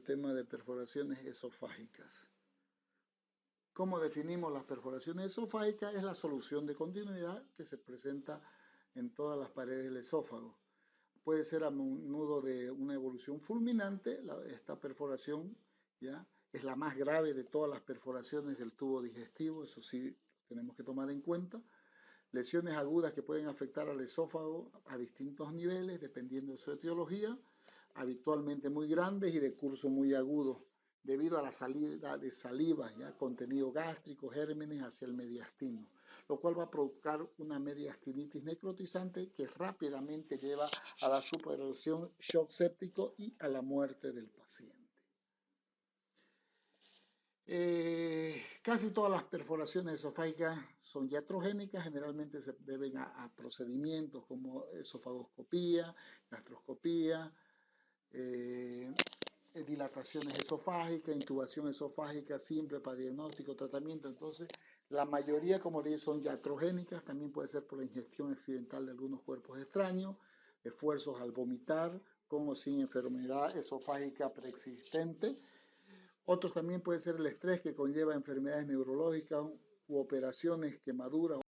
tema de perforaciones esofágicas. ¿Cómo definimos las perforaciones esofágicas? Es la solución de continuidad que se presenta en todas las paredes del esófago. Puede ser a menudo de una evolución fulminante. Esta perforación ya es la más grave de todas las perforaciones del tubo digestivo, eso sí tenemos que tomar en cuenta. Lesiones agudas que pueden afectar al esófago a distintos niveles, dependiendo de su etiología, habitualmente muy grandes y de curso muy agudo, debido a la salida de saliva, ¿ya? Contenido gástrico, gérmenes hacia el mediastino, lo cual va a provocar una mediastinitis necrotizante que rápidamente lleva a la supraerosión, shock séptico y a la muerte del paciente. Casi todas las perforaciones esofágicas son iatrogénicas, generalmente se deben a procedimientos como esofagoscopía, gastroscopía, dilataciones esofágicas, intubación esofágica simple para diagnóstico, tratamiento. Entonces, la mayoría, como le dije, son iatrogénicas, también puede ser por la ingestión accidental de algunos cuerpos extraños, esfuerzos al vomitar, con o sin enfermedad esofágica preexistente. Otros también puede ser el estrés que conlleva enfermedades neurológicas u operaciones, quemaduras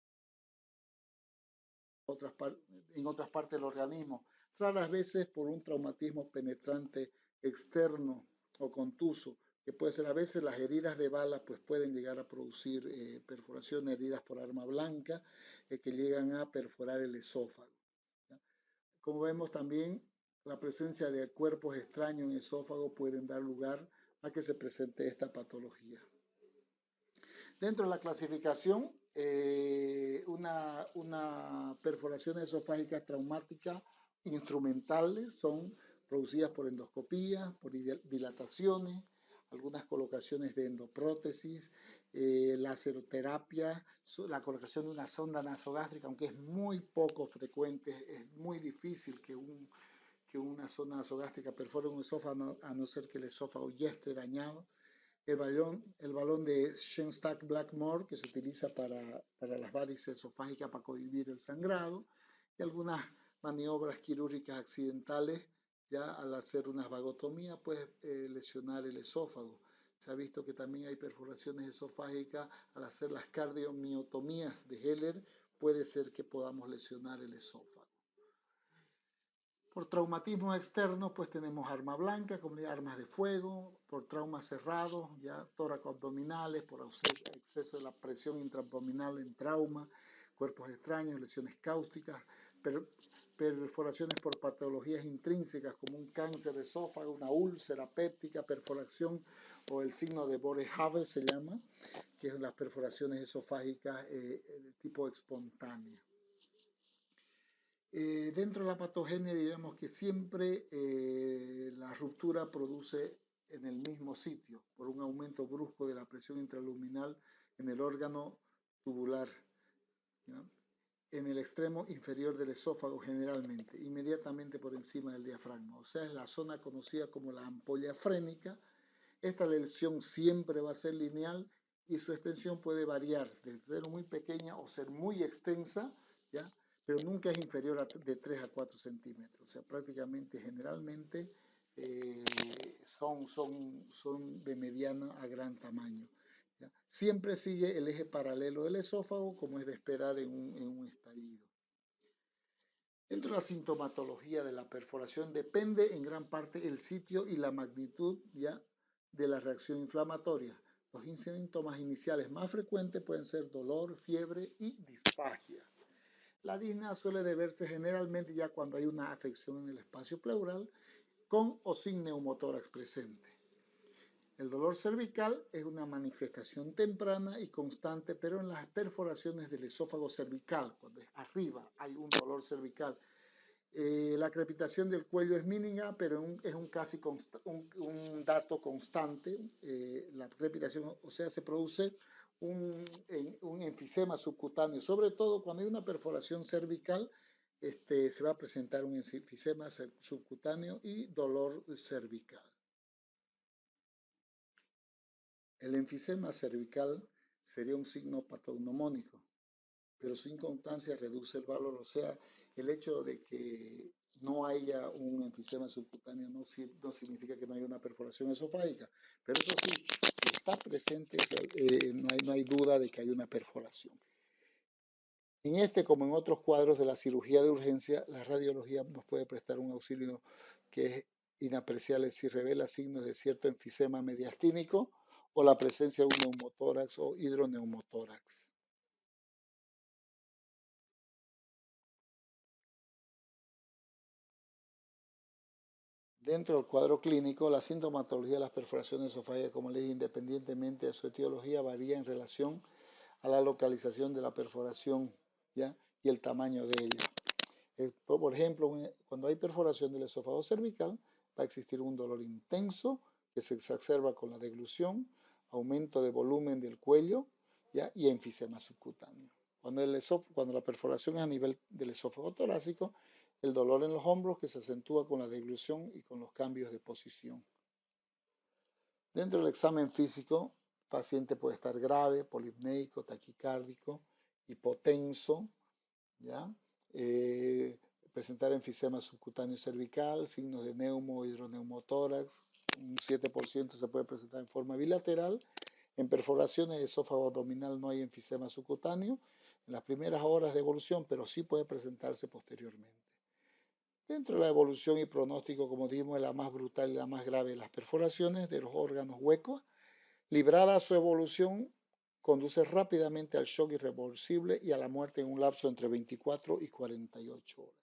en otras partes del organismo, raras veces por un traumatismo penetrante externo o contuso, que puede ser a veces las heridas de bala, pues pueden llegar a producir perforaciones, heridas por arma blanca, que llegan a perforar el esófago. ¿Ya? Como vemos también, la presencia de cuerpos extraños en el esófago pueden dar lugar a que se presente esta patología. Dentro de la clasificación, una perforación esofágica traumática instrumentales son producidas por endoscopía, por dilataciones, algunas colocaciones de endoprótesis, laseroterapia, la colocación de una sonda nasogástrica, aunque es muy poco frecuente, es muy difícil que una sonda nasogástrica perfore un esófago, a no ser que el esófago ya esté dañado. El balón de Schenstatt-Blackmore, que se utiliza para las varices esofágicas para cohibir el sangrado, y algunas maniobras quirúrgicas accidentales, ya al hacer una vagotomía, puede lesionar el esófago. Se ha visto que también hay perforaciones esofágicas al hacer las cardiomiotomías de Heller, puede ser que podamos lesionar el esófago. Por traumatismos externos, pues tenemos arma blanca, como armas de fuego, por traumas cerrados, ya tóraco-abdominales, por exceso de la presión intraabdominal en trauma, cuerpos extraños, lesiones cáusticas, perforaciones por patologías intrínsecas como un cáncer de esófago, una úlcera péptica, perforación o el signo de Boerhaave se llama, que es las perforaciones esofágicas de tipo espontánea. Dentro de la patogenia diríamos que siempre la ruptura produce en el mismo sitio por un aumento brusco de la presión intraluminal en el órgano tubular, ¿ya? En el extremo inferior del esófago generalmente, inmediatamente por encima del diafragma, o sea, es la zona conocida como la ampolla frénica. Esta lesión siempre va a ser lineal y su extensión puede variar desde ser muy pequeña o ser muy extensa, ¿ya? Pero nunca es inferior de 3 a 4 centímetros, o sea, prácticamente, generalmente, son de mediana a gran tamaño, ¿ya? Siempre sigue el eje paralelo del esófago, como es de esperar en un estabido. Dentro de la sintomatología de la perforación depende en gran parte el sitio y la magnitud, ¿ya?, de la reacción inflamatoria. Los síntomas iniciales más frecuentes pueden ser dolor, fiebre y disfagia. La disnea suele deberse generalmente ya cuando hay una afección en el espacio pleural, con o sin neumotórax presente. El dolor cervical es una manifestación temprana y constante, pero en las perforaciones del esófago cervical, cuando arriba hay un dolor cervical, la crepitación del cuello es mínima, pero es un dato constante. La crepitación, o sea, se produce un enfisema subcutáneo, sobre todo cuando hay una perforación cervical, se va a presentar un enfisema subcutáneo y dolor cervical. El enfisema cervical sería un signo patognomónico, pero su inconstancia reduce el valor, o sea, el hecho de que no haya un enfisema subcutáneo no significa que no haya una perforación esofágica, pero eso sí, si está presente, no hay duda de que hay una perforación. En este, como en otros cuadros de la cirugía de urgencia, la radiología nos puede prestar un auxilio que es inapreciable si revela signos de cierto enfisema mediastínico o la presencia de un neumotórax o hidroneumotórax. Dentro del cuadro clínico, la sintomatología de las perforaciones esofágicas, como le dije, independientemente de su etiología, varía en relación a la localización de la perforación, ¿ya? Y el tamaño de ella. Por ejemplo, cuando hay perforación del esófago cervical, va a existir un dolor intenso que se exacerba con la deglución, aumento de volumen del cuello, ¿ya? Y enfisema subcutáneo. Cuando la perforación es a nivel del esófago torácico, el dolor en los hombros que se acentúa con la deglución y con los cambios de posición. Dentro del examen físico, el paciente puede estar grave, polipneico, taquicárdico, hipotenso, ¿ya? Presentar enfisema subcutáneo cervical, signos de neumo o hidroneumotórax, un 7% se puede presentar en forma bilateral. En perforaciones de esófago abdominal no hay enfisema subcutáneo en las primeras horas de evolución, pero sí puede presentarse posteriormente. Dentro de la evolución y pronóstico, como dijimos, es la más brutal y la más grave, las perforaciones de los órganos huecos. Librada su evolución, conduce rápidamente al shock irreversible y a la muerte en un lapso entre 24 y 48 horas.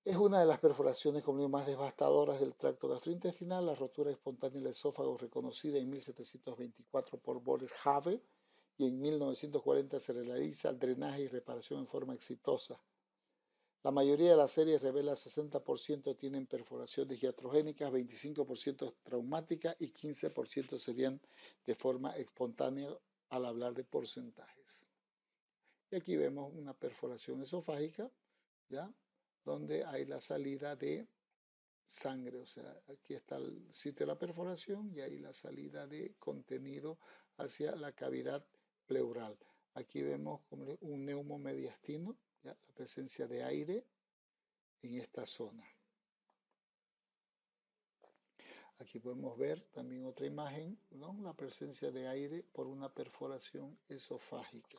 Es una de las perforaciones más devastadoras del tracto gastrointestinal, la rotura espontánea del esófago reconocida en 1724 por Boerhaave y en 1940 se realiza drenaje y reparación en forma exitosa. La mayoría de las series revela 60% tienen perforaciones iatrogénicas, 25% traumáticas y 15% serían de forma espontánea al hablar de porcentajes. Y aquí vemos una perforación esofágica, ¿ya? Donde hay la salida de sangre, o sea, aquí está el sitio de la perforación y ahí la salida de contenido hacia la cavidad pleural. Aquí vemos un neumomediastino, ¿ya? La presencia de aire en esta zona. Aquí podemos ver también otra imagen, ¿no? La presencia de aire por una perforación esofágica.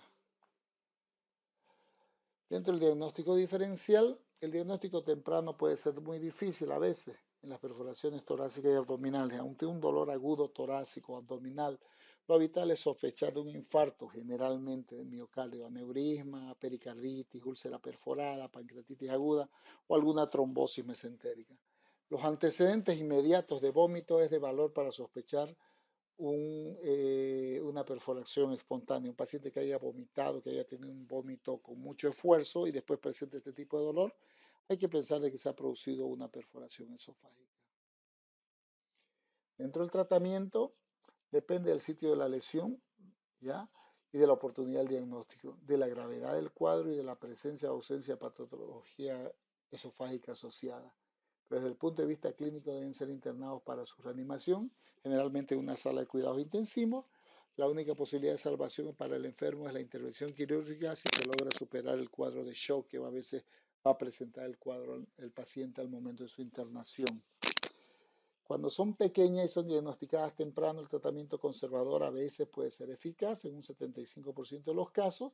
Dentro del diagnóstico diferencial, el diagnóstico temprano puede ser muy difícil a veces en las perforaciones torácicas y abdominales, aunque un dolor agudo torácico o abdominal. Lo habitual es sospechar de un infarto, generalmente de miocardio, aneurisma, pericarditis, úlcera perforada, pancreatitis aguda o alguna trombosis mesentérica. Los antecedentes inmediatos de vómito es de valor para sospechar una perforación espontánea, un paciente que haya vomitado, que haya tenido un vómito con mucho esfuerzo y después presente este tipo de dolor, hay que pensar de que se ha producido una perforación esofágica. Dentro del tratamiento, depende del sitio de la lesión, ¿ya? Y de la oportunidad del diagnóstico, de la gravedad del cuadro y de la presencia o ausencia de patología esofágica asociada. Pero desde el punto de vista clínico deben ser internados para su reanimación, generalmente en una sala de cuidados intensivos. La única posibilidad de salvación para el enfermo es la intervención quirúrgica si se logra superar el cuadro de shock que a veces va a presentar el paciente al momento de su internación. Cuando son pequeñas y son diagnosticadas temprano, el tratamiento conservador a veces puede ser eficaz en un 75% de los casos.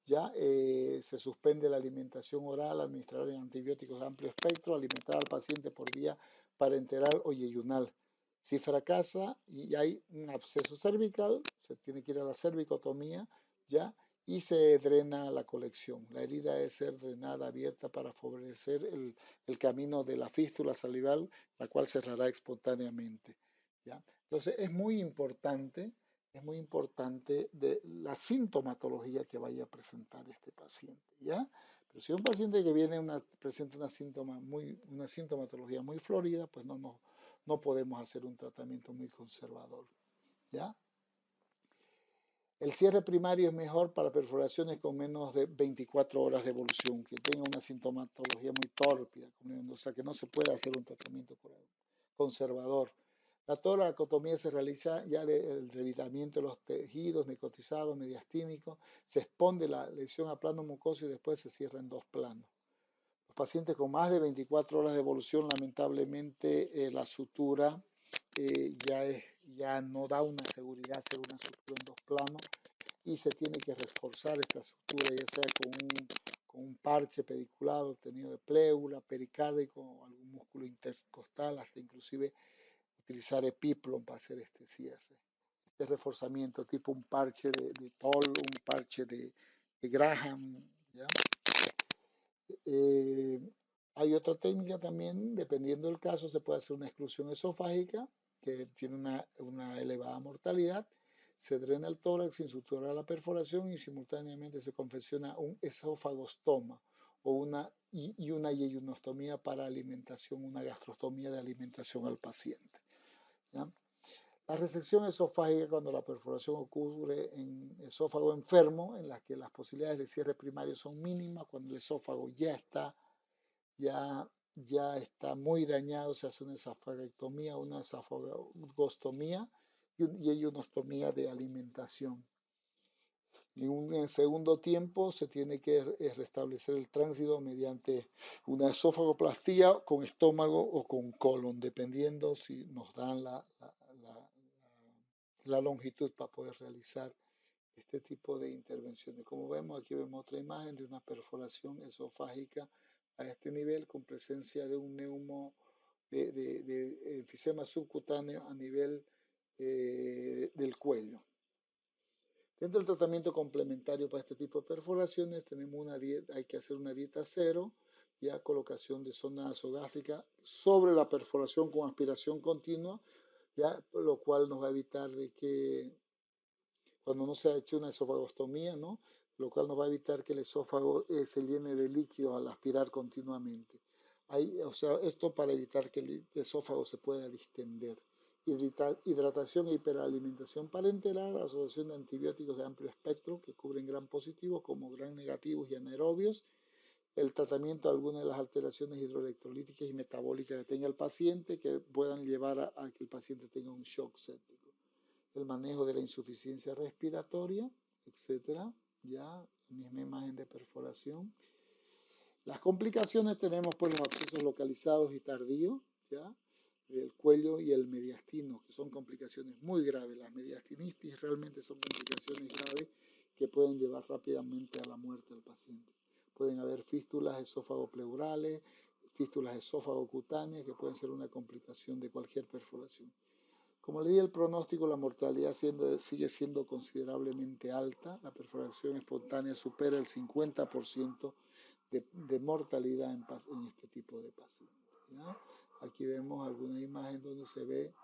Ya se suspende la alimentación oral, administrar antibióticos de amplio espectro, alimentar al paciente por vía parenteral o yeyunal. Si fracasa y hay un absceso cervical, se tiene que ir a la cervicotomía, ¿ya? Y se drena la colección. La herida debe ser drenada abierta para favorecer el camino de la fístula salival, la cual cerrará espontáneamente, ¿ya? Entonces es muy importante de la sintomatología que vaya a presentar este paciente, ¿ya? Pero si un paciente que presenta una sintomatología muy florida, pues no podemos hacer un tratamiento muy conservador, ¿ya? El cierre primario es mejor para perforaciones con menos de 24 horas de evolución, que tenga una sintomatología muy tórpida, o sea que no se puede hacer un tratamiento conservador. La toracotomía se realiza ya el revitamiento de los tejidos necrotizados, mediastínicos, se expone la lesión a plano mucoso y después se cierra en dos planos. Los pacientes con más de 24 horas de evolución, lamentablemente la sutura ya no da una seguridad hacer una sutura en 2 planos y se tiene que reforzar esta sutura, ya sea con un parche pediculado obtenido de pleura, pericárdico o algún músculo intercostal, hasta inclusive utilizar epiplom para hacer este cierre. Este reforzamiento tipo un parche de Toll, un parche de Graham, ¿ya? Hay otra técnica también, dependiendo del caso, se puede hacer una exclusión esofágica que tiene una elevada mortalidad. Se drena el tórax sin suturar la perforación y simultáneamente se confecciona un esófagostoma o una yeyunostomía para alimentación, una gastrostomía de alimentación al paciente, ¿ya? La resección esofágica cuando la perforación ocurre en esófago enfermo, en la que las posibilidades de cierre primario son mínimas, cuando el esófago ya está muy dañado, se hace una esofagectomía, una esofagostomía y yeyunostomía de alimentación. En segundo tiempo se tiene que restablecer el tránsito mediante una esófagoplastía con estómago o con colon, dependiendo si nos dan la longitud para poder realizar este tipo de intervenciones. Como vemos, aquí vemos otra imagen de una perforación esofágica a este nivel con presencia de un de enfisema subcutáneo a nivel del cuello. Dentro del tratamiento complementario para este tipo de perforaciones tenemos una dieta, hay que hacer una dieta cero, ya colocación de sonda nasogástrica sobre la perforación con aspiración continua, ya lo cual nos va a evitar de que cuando no se ha hecho una esofagostomía, ¿no? Lo cual nos va a evitar que el esófago se llene de líquido al aspirar continuamente. O sea, esto para evitar que el esófago se pueda distender. Hidratación e hiperalimentación parenteral, asociación de antibióticos de amplio espectro que cubren gran positivos como gran negativos y anaerobios, el tratamiento de algunas de las alteraciones hidroelectrolíticas y metabólicas que tenga el paciente que puedan llevar a que el paciente tenga un shock séptico, el manejo de la insuficiencia respiratoria, etcétera, ya, misma imagen de perforación. Las complicaciones tenemos pues los abscesos localizados y tardíos, ya, del cuello y el mediastino, que son complicaciones muy graves. Las mediastinitis realmente son complicaciones graves que pueden llevar rápidamente a la muerte del paciente. Pueden haber fístulas esófago-pleurales, fístulas esófago-cutáneas, que pueden ser una complicación de cualquier perforación. Como le di el pronóstico, la mortalidad sigue siendo considerablemente alta. La perforación espontánea supera el 50% de mortalidad en este tipo de pacientes, ¿ya? Aquí vemos alguna imagen donde se ve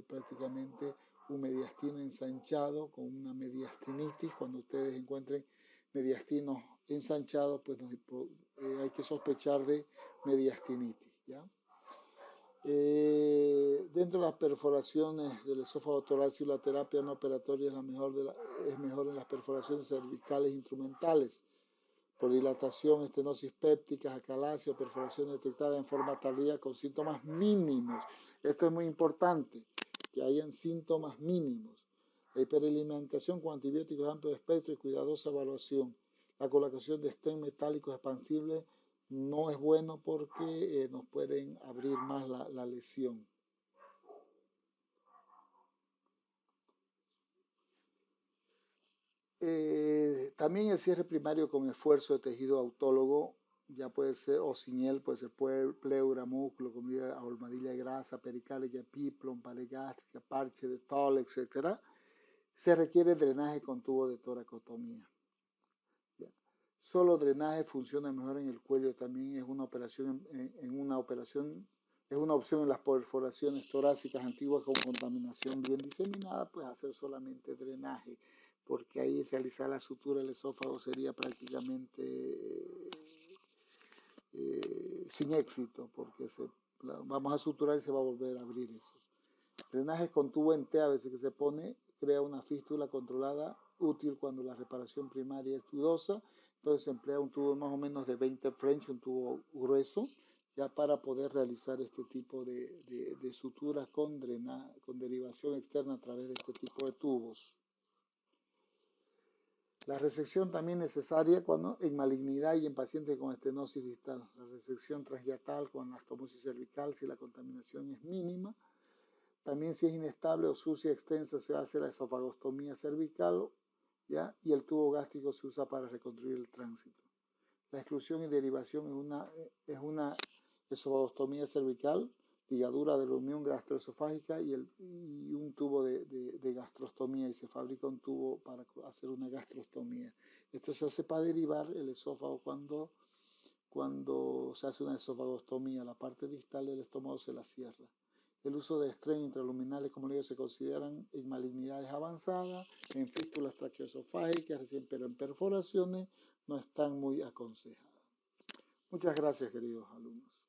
prácticamente un mediastino ensanchado con una mediastinitis. Cuando ustedes encuentren mediastinos ensanchados, pues hay que sospechar de mediastinitis, ¿ya? Dentro de las perforaciones del esófago torácico, la terapia no operatoria es mejor en las perforaciones cervicales instrumentales por dilatación, estenosis péptica, acalasia o perforación detectada en forma tardía con síntomas mínimos. Esto es muy importante, que hayan síntomas mínimos. La hiperalimentación con antibióticos de amplio espectro y cuidadosa evaluación. La colocación de stent metálicos expansibles no es bueno porque nos pueden abrir más la lesión. También el cierre primario con esfuerzo de tejido autólogo, ya puede ser, o sin él, puede ser pleura, músculo, comida, ahormadilla de grasa, pericárdica, epiplom, pared gástrica, parche de Toll, etc. Se requiere drenaje con tubo de toracotomía. ¿Ya? Solo drenaje funciona mejor en el cuello, también es una operación es una opción en las perforaciones torácicas antiguas con contaminación bien diseminada, pues hacer solamente drenaje, porque ahí realizar la sutura del esófago sería prácticamente sin éxito, porque vamos a suturar y se va a volver a abrir eso. Drenaje con tubo en T a veces que se pone, crea una fístula controlada, útil cuando la reparación primaria es dudosa, entonces se emplea un tubo más o menos de 20 French, un tubo grueso, ya para poder realizar este tipo de suturas con derivación externa a través de este tipo de tubos. La resección también necesaria cuando en malignidad y en pacientes con estenosis distal. La resección transyatal con anastomosis cervical si la contaminación es mínima. También si es inestable o sucia extensa se hace la esofagostomía cervical, ¿ya? Y el tubo gástrico se usa para reconstruir el tránsito. La exclusión y derivación es una esofagostomía cervical, ligadura de la unión gastroesofágica y un tubo de gastrostomía, y se fabrica un tubo para hacer una gastrostomía. Esto se hace para derivar el esófago cuando se hace una esofagostomía, la parte distal del estómago se la cierra. El uso de estren intraluminales, como le digo, se consideran en malignidades avanzadas, en fístulas traqueoesofágicas, recién, pero en perforaciones no están muy aconsejadas. Muchas gracias, queridos alumnos.